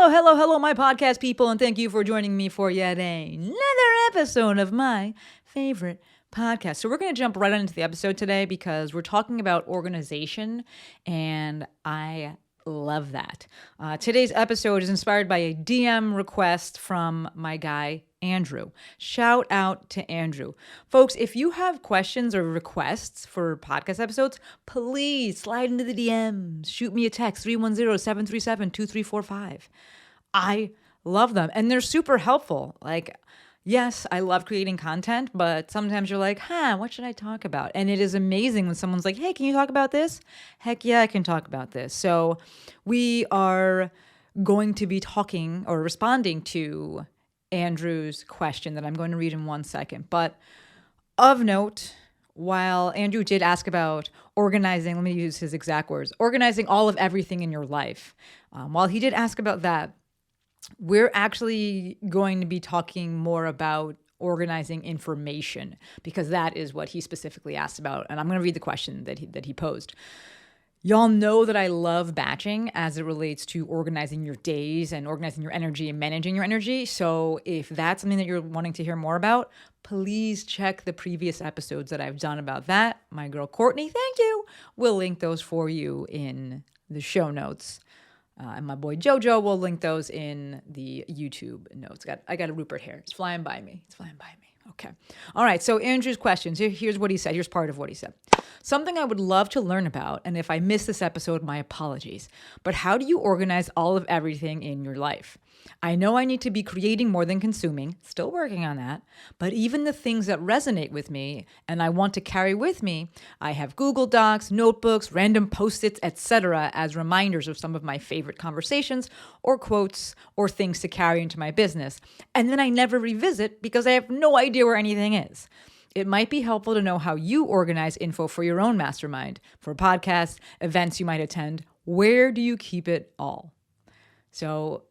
Hello, my podcast people, and thank you for joining me for yet another episode of my favorite podcast. So we're going to jump right on into the episode today because we're talking about organization, and I love that. Today's episode is inspired by a DM request from my guy, Andrew. Shout out to Andrew. Folks, if you have questions or requests for podcast episodes, please slide into the DMs. Shoot me a text, 310-737-2345. I love them, and they're super helpful. Like, yes, I love creating content, but sometimes you're like, what should I talk about? And it is amazing when someone's like, hey, can you talk about this? Heck yeah, I can talk about this. So we are going to be talking or responding to Andrew's question that I'm going to read in 1 second. But of note, while Andrew did ask about organizing, let me use his exact words, organizing all of everything in your life. While he did ask about that, we're actually going to be talking more about organizing information because that is what he specifically asked about. And I'm going to read the question that he posed. Y'all know that I love batching as it relates to organizing your days and organizing your energy and managing your energy. So if that's something that you're wanting to hear more about, please check the previous episodes that I've done about that. My girl Courtney, thank you. We'll link those for you in the show notes. And my boy Jojo will link those in the YouTube notes. I got a Rupert here. It's flying by me. Okay. All right. So Andrew's questions. Here's what he said. Here's part of what he said. Something I would love to learn about, and if I missed this episode, my apologies. But how do you organize all of everything in your life? I know I need to be creating more than consuming, still working on that, but even the things that resonate with me and I want to carry with me, I have Google Docs, notebooks, random post-its, etc. as reminders of some of my favorite conversations or quotes or things to carry into my business. And then I never revisit because I have no idea where anything is. It might be helpful to know how you organize info for your own mastermind, for podcasts, events you might attend. Where do you keep it all? So,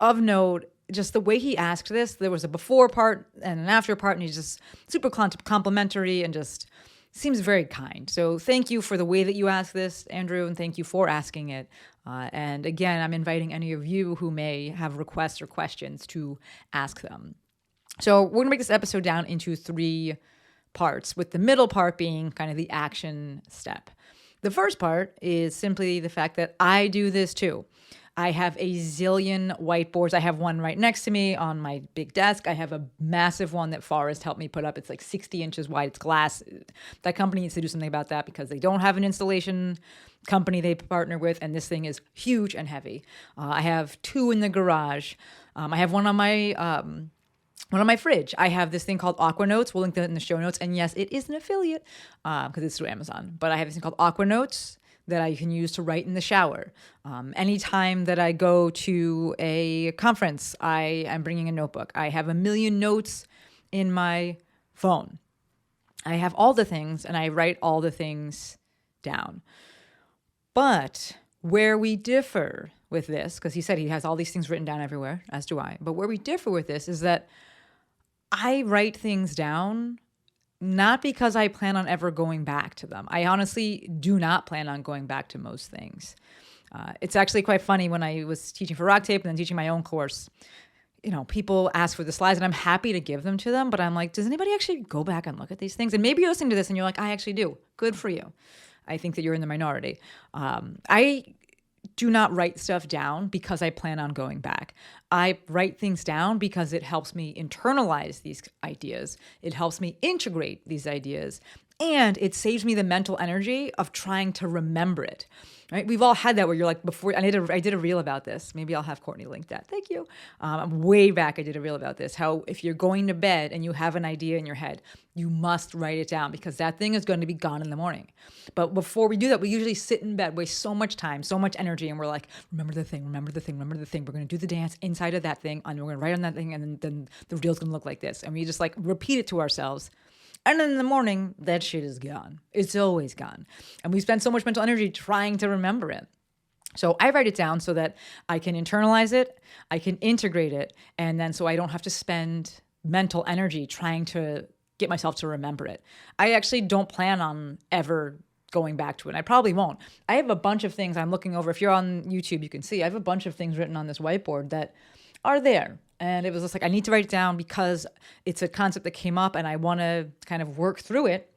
of note, just the way he asked this, there was a before part and an after part, and he's just super complimentary and just seems very kind. So thank you for the way that you asked this, Andrew, and thank you for asking it. And again, I'm inviting any of you who may have requests or questions to ask them. So we're going to break this episode down into 3 parts, with the middle part being kind of the action step. The first part is simply the fact that I do this too. I have a zillion whiteboards. I have one right next to me on my big desk. I have a massive one that Forrest helped me put up. It's like 60 inches wide. It's glass. That company needs to do something about that because they don't have an installation company they partner with, and this thing is huge and heavy. I have 2 in the garage. I have one on my fridge. I have this thing called Aqua Notes. We'll link that in the show notes. And yes, it is an affiliate because it's through Amazon. But I have this thing called Aqua Notes that I can use to write in the shower. Anytime that I go to a conference, I am bringing a notebook. I have a million notes in my phone. I have all the things, and I write all the things down. But where we differ with this, because he said he has all these things written down everywhere, as do I, but where we differ with this is that I write things down not because I plan on ever going back to them. I honestly do not plan on going back to most things. It's actually quite funny when I was teaching for Rock Tape and then teaching my own course. People ask for the slides and I'm happy to give them to them, but I'm like, does anybody actually go back and look at these things? And maybe you're listening to this and you're like, I actually do. Good for you. I think that you're in the minority. I do not write stuff down because I plan on going back. I write things down because it helps me internalize these ideas. It helps me integrate these ideas. And it saves me the mental energy of trying to remember it. Right? We've all had that where you're like, before, I did a reel about this. Maybe I'll have Courtney link that. Thank you. Way back, I did a reel about this. How if you're going to bed and you have an idea in your head, you must write it down because that thing is going to be gone in the morning. But before we do that, we usually sit in bed, waste so much time, so much energy, and we're like, remember the thing. We're going to do the dance inside of that thing, and we're going to write on that thing, and then the reel's going to look like this. And we just like repeat it to ourselves. And then in the morning, that shit is gone. It's always gone. And we spend so much mental energy trying to remember it. So I write it down so that I can internalize it, I can integrate it, and then so I don't have to spend mental energy trying to get myself to remember it. I actually don't plan on ever going back to it. And I probably won't. I have a bunch of things I'm looking over. If you're on YouTube, you can see I have a bunch of things written on this whiteboard that are there. And it was just like, I need to write it down because it's a concept that came up and I want to kind of work through it.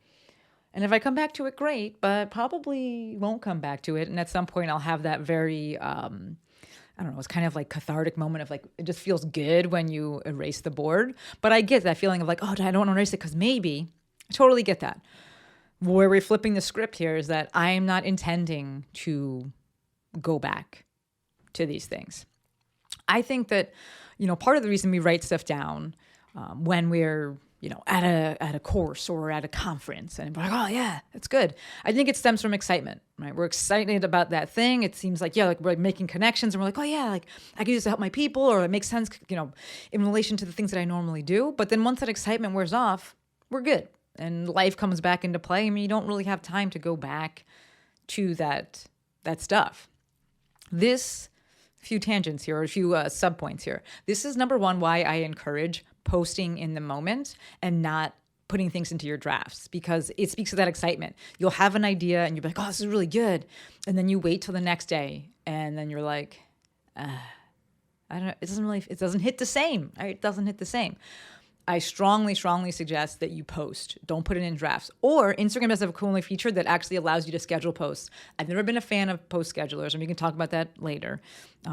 And if I come back to it, great, but probably won't come back to it. And at some point I'll have that very, I don't know, it's kind of like cathartic moment of like, it just feels good when you erase the board. But I get that feeling of like, oh, I don't want to erase it because maybe. I totally get that. Where we're flipping the script here is that I am not intending to go back to these things. I think that, part of the reason we write stuff down when we're, at a course or at a conference and we're like, oh yeah, that's good. I think it stems from excitement, right? We're excited about that thing. It seems like, like we're making connections and we're like, oh yeah, like I can use this to help my people, or it makes sense, in relation to the things that I normally do. But then once that excitement wears off, we're good. And life comes back into play. I mean, you don't really have time to go back to that stuff. This few tangents here, or a few subpoints here. This is number one, why I encourage posting in the moment and not putting things into your drafts, because it speaks to that excitement. You'll have an idea and you'll be like, oh, this is really good. And then you wait till the next day and then you're like, I don't know. It doesn't hit the same. Right? It doesn't hit the same. I strongly suggest that you post. Don't put it in drafts. Or Instagram does have a cool new feature that actually allows you to schedule posts. I've never been a fan of post schedulers, and we can talk about that later.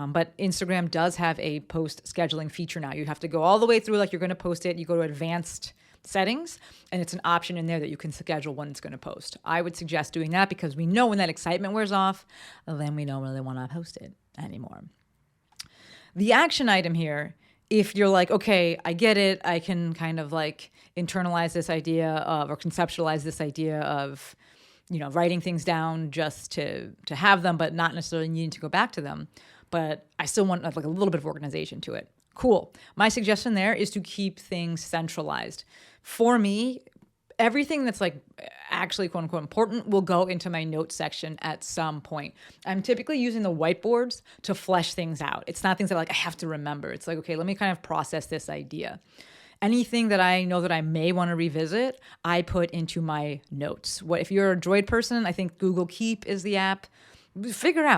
But Instagram does have a post scheduling feature now. You have to go all the way through like you're going to post it. You go to advanced settings, and it's an option in there that you can schedule when it's going to post. I would suggest doing that because we know when that excitement wears off, then we don't really want to post it anymore. The action item here, if you're like, okay, I get it, I can kind of like internalize this idea of, or conceptualize this idea of, writing things down just to have them, but not necessarily needing to go back to them. But I still want like a little bit of organization to it. Cool. My suggestion there is to keep things centralized. For me, everything that's like actually quote unquote important will go into my notes section at some point. I'm typically using the whiteboards to flesh things out. It's not things that like I have to remember. It's like, okay, let me kind of process this idea. Anything that I know that I may want to revisit, I put into my notes. If you're a Droid person, I think Google Keep is the app.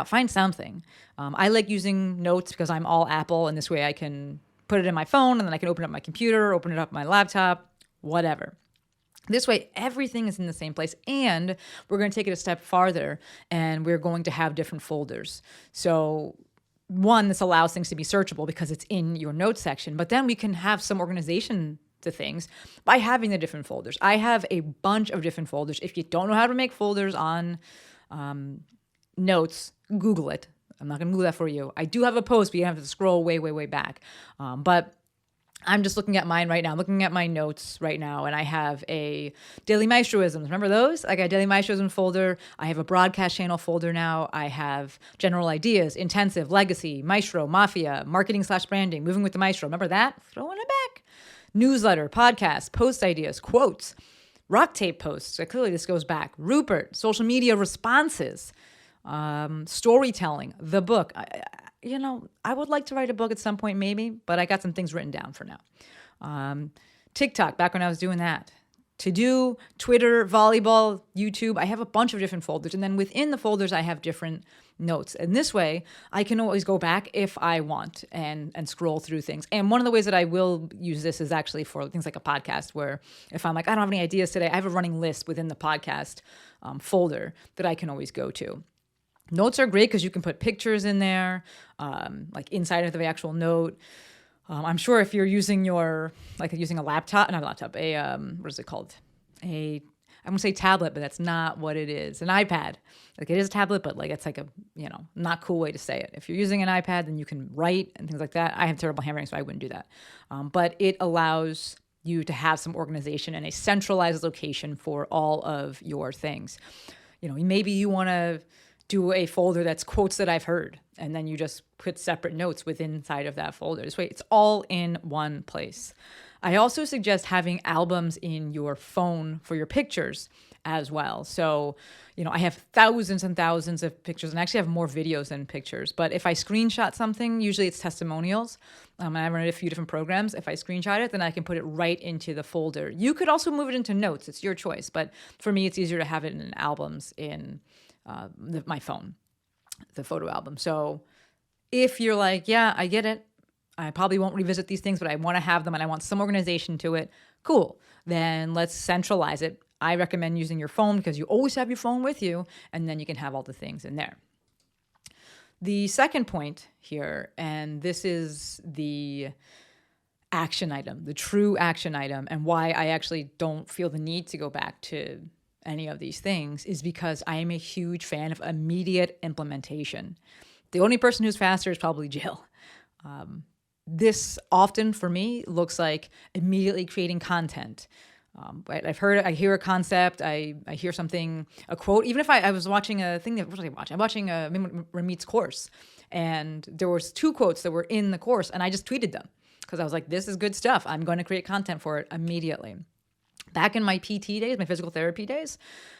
Find something. I like using notes because I'm all Apple, and this way I can put it in my phone and then I can open up my computer, open it up my laptop, whatever. This way, everything is in the same place, and we're going to take it a step farther, and we're going to have different folders. So one, this allows things to be searchable because it's in your notes section, but then we can have some organization to things by having the different folders. I have a bunch of different folders. If you don't know how to make folders on notes, Google it. I'm not going to Google that for you. I do have a post, but you have to scroll way, way, way back. But I'm just looking at mine right now. I'm looking at my notes right now, and I have a Daily Maestroisms. Remember those? I got a Daily Maestroism folder. I have a broadcast channel folder now. I have general ideas, intensive, legacy, Maestro, mafia, marketing/branding, moving with the Maestro. Remember that? Throwing it back. Newsletter, podcast, post ideas, quotes, rock tape posts. Clearly this goes back. Rupert, social media responses, storytelling, the book. I would like to write a book at some point maybe, but I got some things written down for now. TikTok, back when I was doing that. To do, Twitter, volleyball, YouTube. I have a bunch of different folders. And then within the folders, I have different notes. And this way, I can always go back if I want and scroll through things. And one of the ways that I will use this is actually for things like a podcast, where if I'm like, I don't have any ideas today, I have a running list within the podcast folder that I can always go to. Notes are great because you can put pictures in there, like inside of the actual note. I'm sure if you're using using a laptop, not a laptop, what is it called? I'm going to say tablet, but that's not what it is. An iPad. Like it is a tablet, but like it's like a, not cool way to say it. If you're using an iPad, then you can write and things like that. I have terrible handwriting, so I wouldn't do that. But it allows you to have some organization and a centralized location for all of your things. Maybe you want to do a folder that's quotes that I've heard, and then you just put separate notes inside of that folder. This way, it's all in one place. I also suggest having albums in your phone for your pictures as well. So, I have thousands and thousands of pictures, and I actually have more videos than pictures. But if I screenshot something, usually it's testimonials. And I run it a few different programs. If I screenshot it, then I can put it right into the folder. You could also move it into notes. It's your choice. But for me, it's easier to have it in albums in my phone, the photo album. So if you're like, yeah, I get it, I probably won't revisit these things, but I want to have them and I want some organization to it, cool. Then let's centralize it. I recommend using your phone because you always have your phone with you, and then you can have all the things in there. The second point here, and this is the action item, the true action item, and why I actually don't feel the need to go back to any of these things, is because I am a huge fan of immediate implementation. The only person who's faster is probably Jill. This often for me looks like immediately creating content. I hear a concept, I hear something, a quote. Even if I was watching a thing, what was I watching? I'm watching Ramit's course, and there was 2 quotes that were in the course, and I just tweeted them because I was like, this is good stuff. I'm going to create content for it immediately. Back in my PT days, my physical therapy days,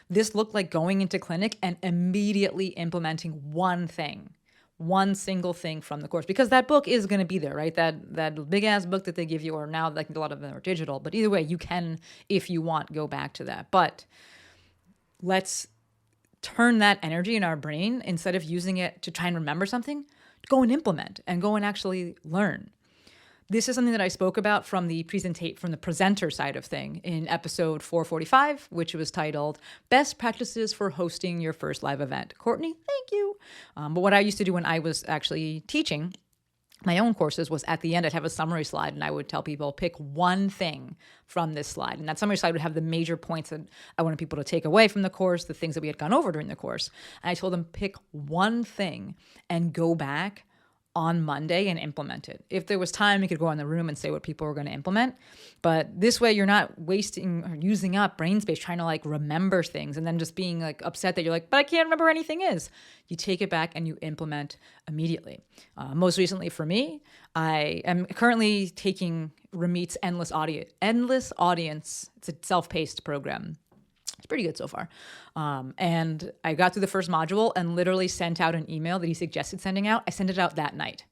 this looked like going into clinic and immediately implementing one single thing from the course, because that book is going to be there, right? That big ass book that they give you, or now like a lot of them are digital, but either way, you can, if you want, go back to that. But let's turn that energy in our brain, instead of using it to try and remember something, go and implement and go and actually learn. This is something that I spoke about from the presenter side of thing in episode 445, which was titled Best Practices for Hosting Your First Live Event. Courtney, thank you. But what I used to do when I was actually teaching my own courses was, at the end, I'd have a summary slide, and I would tell people, pick one thing from this slide. And that summary slide would have the major points that I wanted people to take away from the course, the things that we had gone over during the course. And I told them, pick one thing and go back on Monday and implement it. If there was time, you could go in the room and say what people were going to implement. But this way, you're not wasting or using up brain space trying to like remember things and then just being like upset that you're like, but I can't remember where anything is. You take it back and you implement immediately. Most recently for me, I am currently taking Ramit's Endless Audience. It's a self-paced program. It's pretty good so far. And I got through the first module and literally sent out an email that he suggested sending out. I sent it out that night.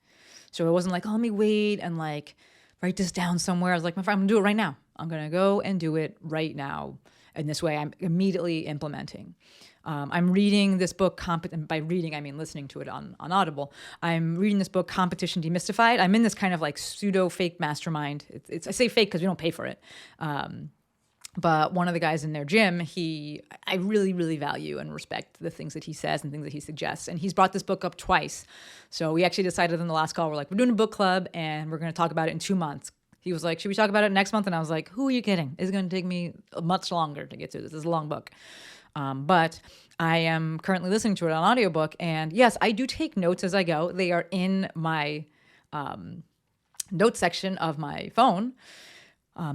So it wasn't like, oh, let me wait and like write this down somewhere. I was like, my friend, I'm going to do it right now. I'm going to go and do it right now. And this way I'm immediately implementing. I'm reading this book, by reading, I mean listening to it on Audible. I'm reading this book, Competition Demystified. I'm in this kind of like pseudo fake mastermind. I say fake because we don't pay for it. But one of the guys in their gym, I really, really value and respect the things that he says and things that he suggests. And he's brought this book up twice. So we actually decided in the last call, we're doing a book club and we're going to talk about it in 2 months. He was like, should we talk about it next month? And I was like, who are you kidding? It's going to take me much longer to get through this. This is a long book. But I am currently listening to it on audiobook. And yes, I do take notes as I go. They are in my notes section of my phone.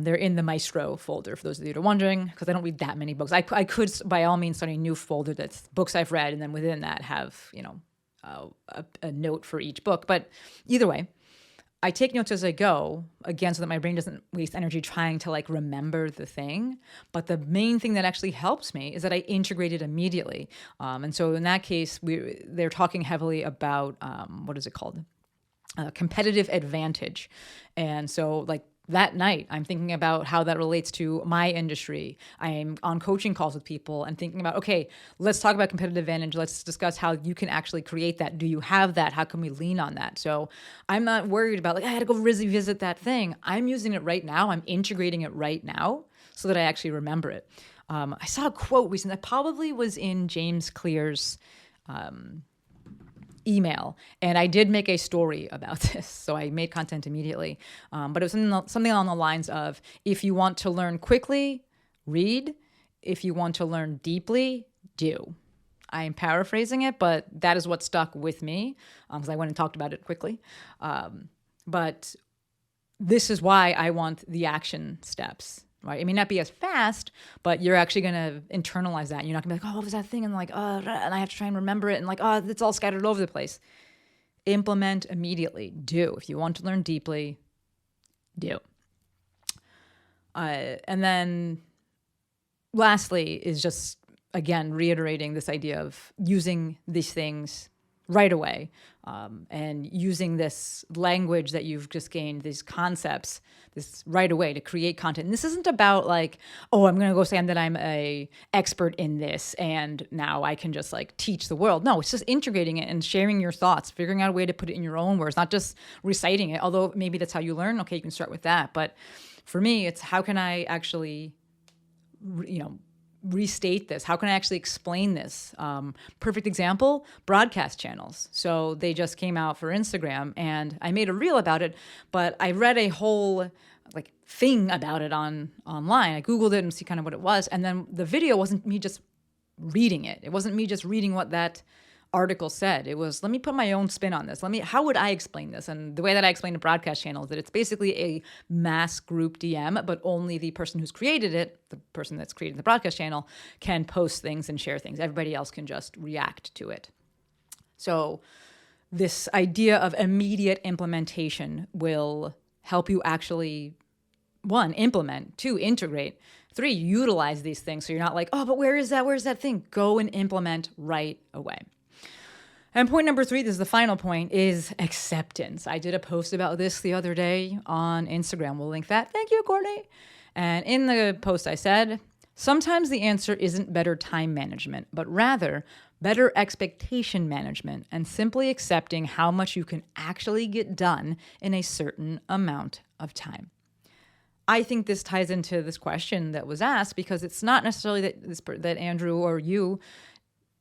They're in the Maestro folder, for those of you who are wondering, because I don't read that many books. I could, by all means, start a new folder that's books I've read, and then within that have, a note for each book. But either way, I take notes as I go, again, so that my brain doesn't waste energy trying to like remember the thing. But the main thing that actually helps me is that I integrate it immediately. And so in that case, they're talking heavily about, what is it called? Competitive advantage. And so like, that night, I'm thinking about how that relates to my industry. I'm on coaching calls with people and thinking about, okay, let's talk about competitive advantage. Let's discuss how you can actually create that. Do you have that? How can we lean on that? So I'm not worried about like, I had to go revisit that thing. I'm using it right now. I'm integrating it right now so that I actually remember it. I saw a quote recently that probably was in James Clear's email. And I did make a story about this. So I made content immediately. But it was something along the lines of, if you want to learn quickly, read. If you want to learn deeply, do. I am paraphrasing it, but that is what stuck with me because I went and talked about it quickly. But this is why I want the action steps. Right? It may not be as fast, but you're actually going to internalize that. You're not going to be like, oh, what was that thing? And like, and I have to try and remember it. And like, it's all scattered all over the place. Implement immediately. Do. If you want to learn deeply, do. And then lastly is just, again, reiterating this idea of using these things right away, and using this language that you've just gained, these concepts, this right away to create content. And this isn't about like, oh, I'm going to go say that I'm a expert in this and now I can just like teach the world. No, it's just integrating it and sharing your thoughts, figuring out a way to put it in your own words, not just reciting it. Although maybe that's how you learn. Okay, you can start with that. But for me, it's how can I actually, restate this? How can I actually explain this? Perfect example, broadcast channels. So they just came out for Instagram and I made a reel about it, but I read a whole like thing about it online. I Googled it and see kind of what it was. And then the video wasn't me just reading it. It wasn't me just reading what that article said. It was, let me put my own spin on this. How would I explain this? And the way that I explain the broadcast channel is that it's basically a mass group DM, but only the person who's created it, the person that's created the broadcast channel, can post things and share things. Everybody else can just react to it. So this idea of immediate implementation will help you actually, 1, implement, 2, integrate, 3, utilize these things. So you're not like, oh, but where is that? Where's that thing? Go and implement right away. And point number 3, this is the final point, is acceptance. I did a post about this the other day on Instagram. We'll link that. Thank you, Courtney. And in the post I said, sometimes the answer isn't better time management, but rather better expectation management and simply accepting how much you can actually get done in a certain amount of time. I think this ties into this question that was asked because it's not necessarily that Andrew or you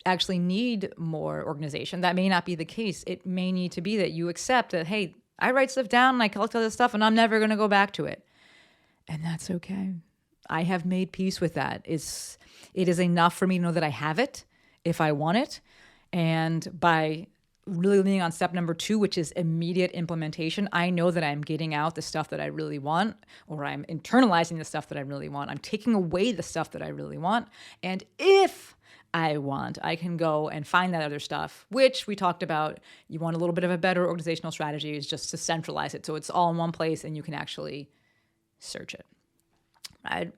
actually need more organization. That may not be the case. It may need to be that you accept that, hey, I write stuff down and I collect all this stuff and I'm never going to go back to it. And that's okay. I have made peace with that. It is enough for me to know that I have it if I want it. And by really leaning on step number 2, which is immediate implementation, I know that I'm getting out the stuff that I really want, or I'm internalizing the stuff that I really want. I'm taking away the stuff that I really want. And if I want, I can go and find that other stuff, which we talked about. You want a little bit of a better organizational strategy is just to centralize it. So it's all in one place and you can actually search it, right?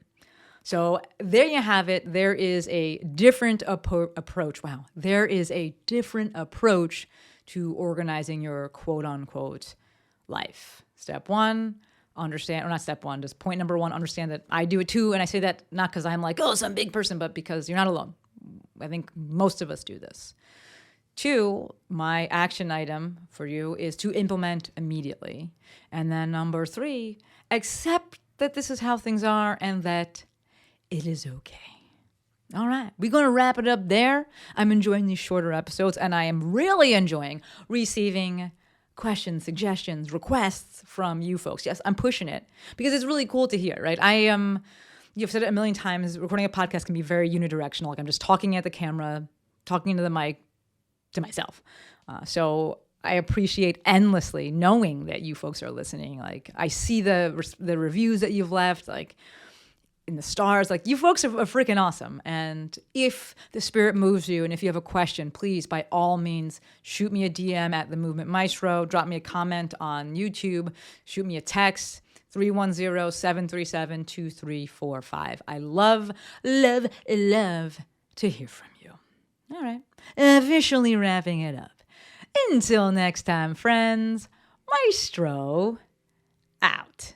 So there you have it. There is a different approach. Wow. There is a different approach to organizing your quote unquote life. Step 1, understand, or not step 1, just point number 1, understand that I do it too. And I say that not because I'm like, oh, some big person, but because you're not alone. I think most of us do this. 2, my action item for you is to implement immediately. And then number 3, accept that this is how things are and that it is okay. All right, we're going to wrap it up there. I'm enjoying these shorter episodes, and I am really enjoying receiving questions, suggestions, requests from you folks. Yes, I'm pushing it because it's really cool to hear, right? You've said it a million times, recording a podcast can be very unidirectional. Like I'm just talking at the camera, talking into the mic to myself. So I appreciate endlessly knowing that you folks are listening. Like I see the reviews that you've left, like in the stars. Like you folks are freaking awesome. And if the spirit moves you and if you have a question, please, by all means, shoot me a DM at The Movement Maestro, drop me a comment on YouTube, shoot me a text, 310-737-2345. I love to hear from you. All right. Officially wrapping it up. Until next time, friends, Maestro out.